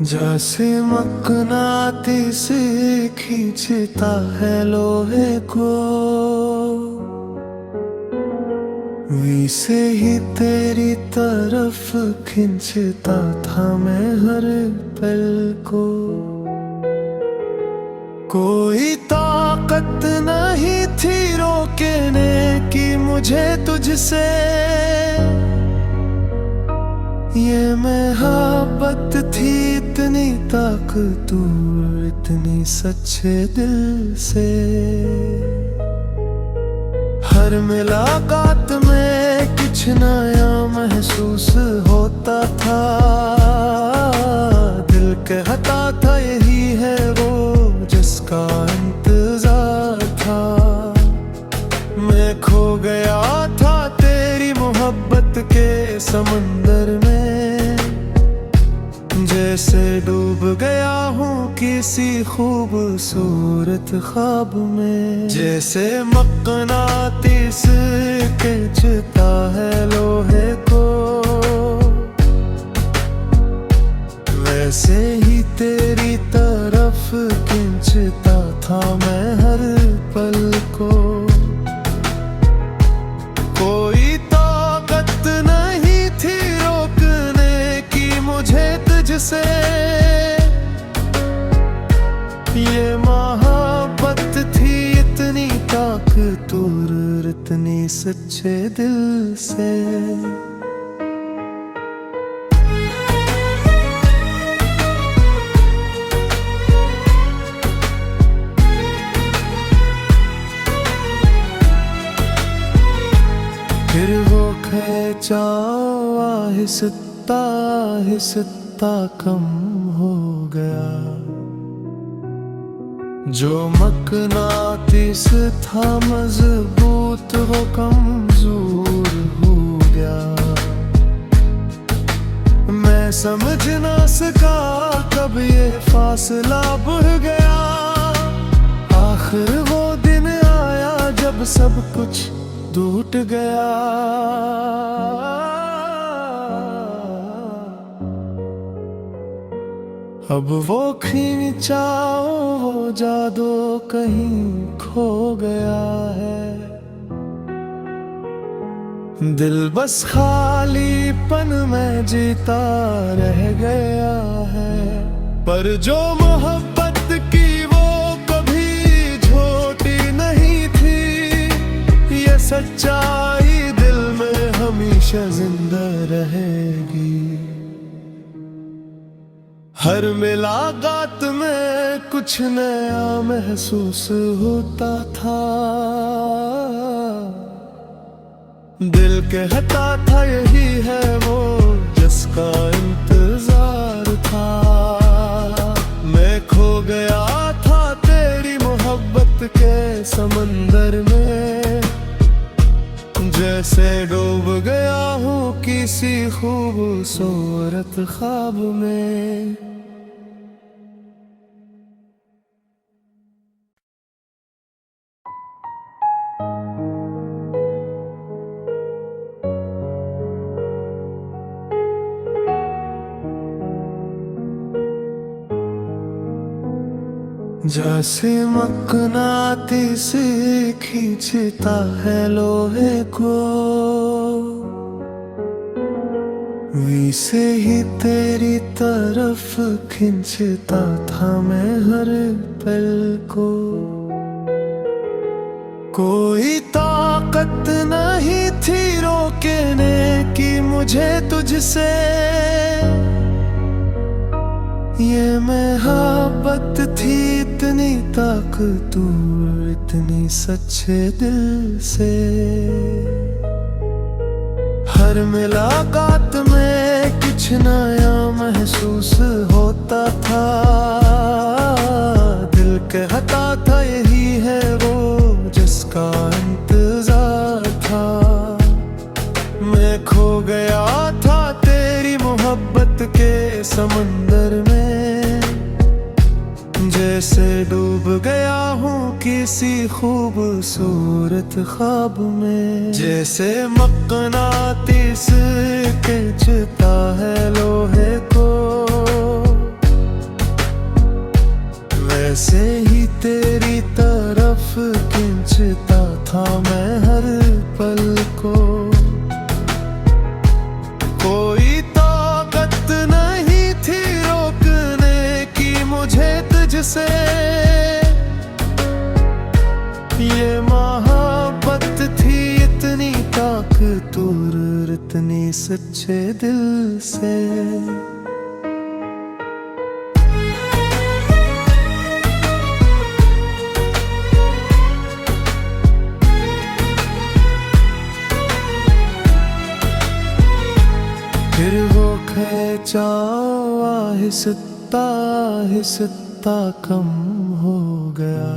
जैसे मकनातीस खींचता है लोहे को, वैसे ही तेरी तरफ खींचता था मैं हर पल को। कोई ताकत नहीं थी रोकने की मुझे तुझसे, ये मोहब्बत थी इतनी ताकतवर, इतनी सच्चे दिल से। हर मुलाकात में कुछ नया महसूस होता था, दिल कहता था यही है वो जिसका इंतजार था। मैं खो गया था तेरी मोहब्बत के समंदर में, जैसे डूब गया हूँ किसी खूबसूरत ख्वाब में। जैसे मकनातीस खींचता है लोहे को, वैसे ही तेरी तरफ खींचता था मैं हर पल को। कोई ताकत नहीं थी रोकने की मुझे तुझसे, ये मोहब्बत थी इतनी ताकतवर, इतनी सच्चे दिल से। फिर वो खिंचाव आहिस्ता आहिस्ता कम हो गया, जो मकनातीस था मजबूत वो कमजोर हो गया। मैं समझ ना सका कब ये फासला बढ़ गया, आखिर वो दिन आया जब सब कुछ टूट गया। अब वो खिंचाव वो जादू कहीं खो गया है, दिल बस खालीपन में जीता रह गया है। पर जो मोहब्बत की वो कभी झूठी नहीं थी, ये सच्चाई दिल में हमेशा जिंदा रहेगी। हर मुलाकात में कुछ नया महसूस होता था, दिल कहता था यही है वो जिसका इंतजार था। मैं खो गया था तेरी मोहब्बत के समंदर में, जैसे डूब गया हूँ किसी खूबसूरत ख्वाब में। जैसे मकनातीस खींचता है लोहे को, वैसे ही तेरी तरफ खींचता था मैं हर पल को। कोई ताकत नहीं थी रोकने की मुझे तुझसे, ये मोहब्बत थी इतनी ताकतवर, इतनी सच्चे दिल से। हर मुलाकात में कुछ नया महसूस होता था, दिल कहता था यही है वो जिसका इंतजार था। मैं खो गया था तेरी मोहब्बत के समंदर में, जैसे डूब गया हूँ किसी खूबसूरत ख्वाब में। जैसे मकनातीस खींचता है लोहे को, वैसे ही तेरी तरफ खींचता था मैं हर पल को। कोई ताकत नहीं थी रोकने की मुझे तुझसे। ये मोहब्बत थी इतनी ताकतवर, इतनी सच्चे दिल से। फिर वो खिंचाव आहिस्ता आहिस्ता कम हो गया।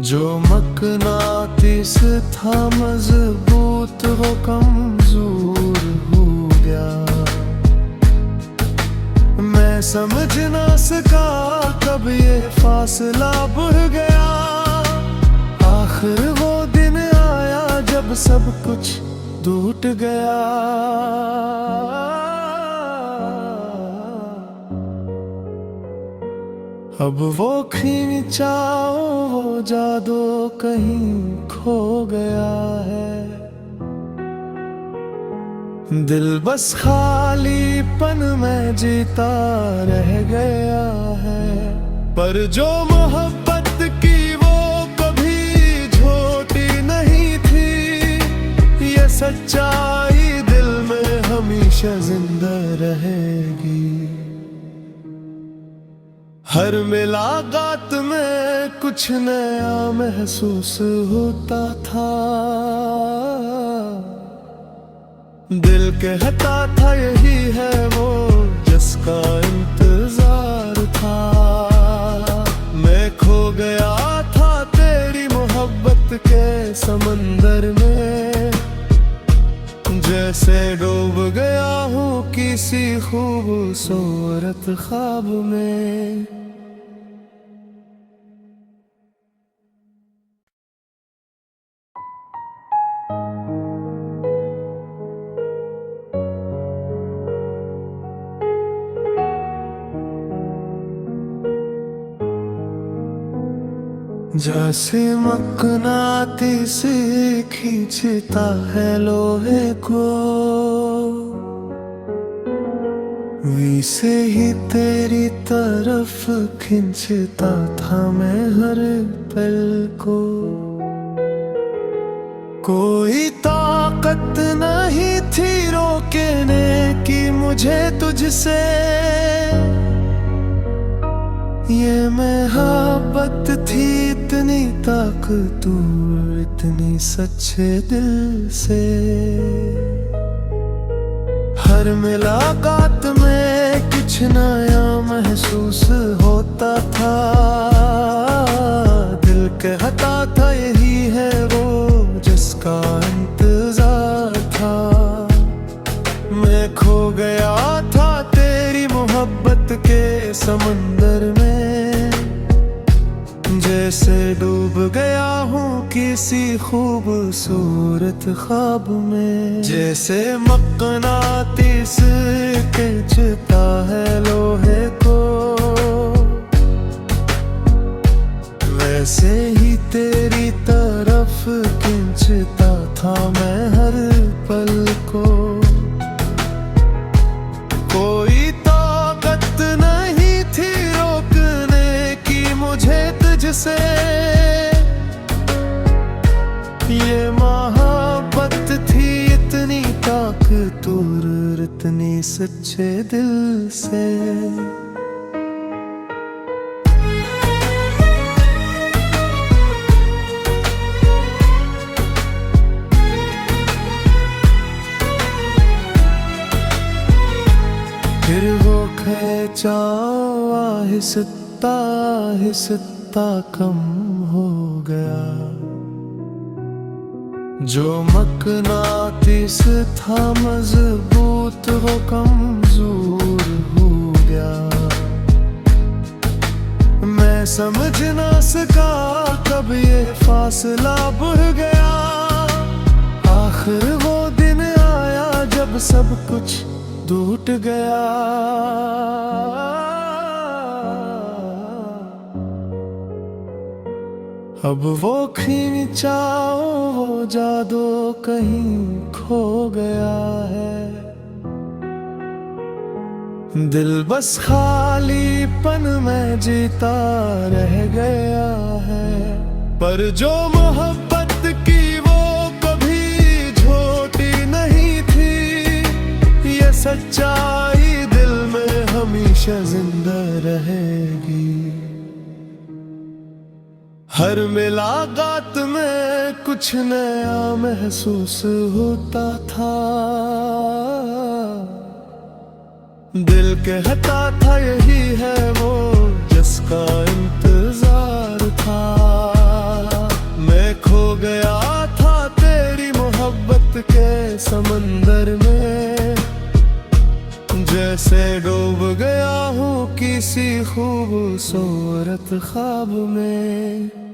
जो मकनातीस था मजबूत वो कमजोर हो गया। मैं समझ ना सका कब ये फासला बढ़ गया। आखिर वो दिन आया जब सब कुछ टूट गया। अब वो खिंचाव वो जादू कहीं खो गया है। दिल बस खालीपन में जीता रह गया है। पर जो मोहब्बत की वो कभी झूठी नहीं थी। ये सच्चाई दिल में हमेशा जिंदा रहेगी। हर मुलाकात में कुछ नया महसूस होता था। दिल कहता था यही है वो जिसका इंतजार था। मैं खो गया था तेरी मोहब्बत के समंदर में। जैसे डूब गया हूँ किसी खूबसूरत ख्वाब में। जैसे मकनातीस खींचता है लोहे को, वैसे ही तेरी तरफ खींचता था मैं हर पल को। कोई ताकत नहीं थी रोकने की मुझे तुझसे। ये मोहब्बत थी इतनी ताकतवर, इतनी सच्चे दिल से। हर मुलाकात में कुछ नया महसूस होता था। दिल कहता था यही है वो जिसका इंतजार था। मैं खो गया था तेरी मोहब्बत के समंदर में। जैसे डूब गया हूँ किसी खूबसूरत ख्वाब में। जैसे मकनातीस खींचता है लोहे को, वैसे ही तेरी तरफ खींचता था मैं हर पल को। कोई ताकत नहीं थी रोकने की मुझे तुझसे। ये मोहब्बत थी इतनी ताकतवर, इतनी सच्चे दिल से। फिर वो खिंचाव आहिस्ता आहिस्ता कम हो गया। जो मकनातीस था मजबूत वो कमजोर हो गया। मैं समझ ना सका कब ये फासला बढ़ गया। आखिर वो दिन आया जब सब कुछ टूट गया। अब वो खींचाओ वो जादू कहीं खो गया है। दिल बस खालीपन में जीता रह गया है। पर जो मोहब्बत की वो कभी झूठी नहीं थी, ये सच्चाई दिल में हमेशा जिंदा रहेगी। हर मुलाकात में कुछ नया महसूस होता था। दिल कहता था यही है वो जिसका इंतजार था। मैं खो गया था तेरी मोहब्बत के समंदर में, जैसे डूब गया हूँ किसी खूबसूरत ख्वाब में।